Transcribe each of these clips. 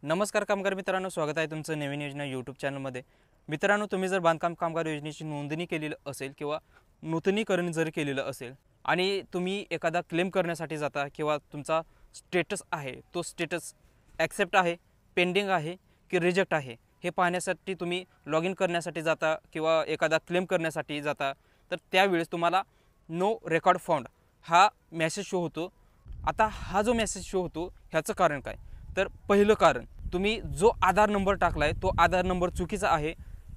नमस्कार कामगार मित्रांनो, स्वागत आहे तुमचं नवीन योजना यूट्यूब चॅनलमध्ये। मित्रांनो, तुम्ही जर बांधकाम कामगार योजनेची नोंदणी केलेली असेल किंवा नूतनीकरण जर केलेलं असेल आणि तुम्ही एखादा क्लेम करण्यासाठी जाता किंवा तुमचा स्टेटस आहे तो स्टेटस ॲक्सेप्ट आहे, पेंडिंग आहे की रिजेक्ट आहे हे पाहण्यासाठी तुम्ही लॉग इन करण्यासाठी जाता किंवा एखादा क्लेम करण्यासाठी जाता, तर त्यावेळेस तुम्हाला नो रेकॉर्ड फाउंड हा मेसेज शो होतो। आता हा जो मेसेज शो होतो ह्याचं कारण काय? तर पहिलं कारण, तुम्ही जो आधार नंबर टाकलाय तो आधार नंबर चुकीचा आहे।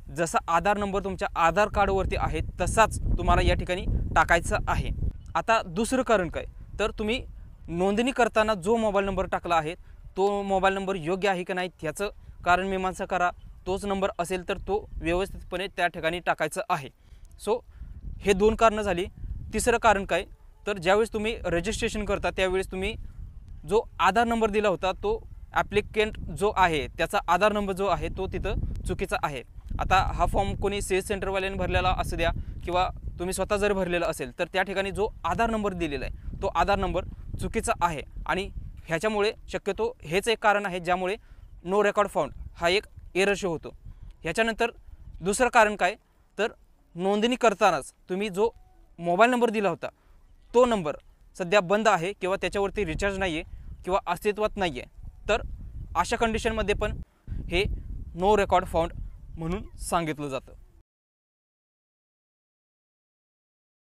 जसा आधार नंबर तुमच्या आधार कार्डवरती आहे तसाच तुम्हाला या ठिकाणी टाकायचा आहे। आता दुसरं कारण काय, तर तुम्ही नोंदणी करताना जो मोबाईल नंबर टाकला आहे तो मोबाईल नंबर योग्य आहे की नाही त्याचं कारण मीमांसा करा। तोच नंबर असेल तर तो व्यवस्थितपणे त्या ठिकाणी टाकायचं आहे। सो हे दोन कारणं झाली। तिसरं कारण काय, तर ज्यावेळेस तुम्ही रजिस्ट्रेशन करता त्यावेळेस तुम्ही जो आधार नंबर दिला होता तो ॲप्लिकेंट जो आहे त्याचा आधार नंबर जो आहे तो तिथं चुकीचा आहे। आता हा फॉर्म कोणी सेल्स सेंटरवाल्याने भरलेला असू द्या किंवा तुम्ही स्वतः जर भरलेला असेल तर त्या ठिकाणी जो आधार नंबर दिलेला आहे तो आधार नंबर चुकीचा आहे आणि ह्याच्यामुळे शक्यतो हेच एक कारण आहे ज्यामुळे नो रेकॉर्ड फाउंड हा एक एरर शो होतो। ह्याच्यानंतर दुसरं कारण काय, तर नोंदणी करतानाच तुम्ही जो मोबाईल नंबर दिला होता तो नंबर सध्या बंद आहे किंवा त्याच्यावरती रिचार्ज नाही आहे किंवा अस्तित्वात नाही आहे, तर अशा कंडिशनमध्ये पण हे नो रेकॉर्ड फाउंड म्हणून सांगितलं जातं।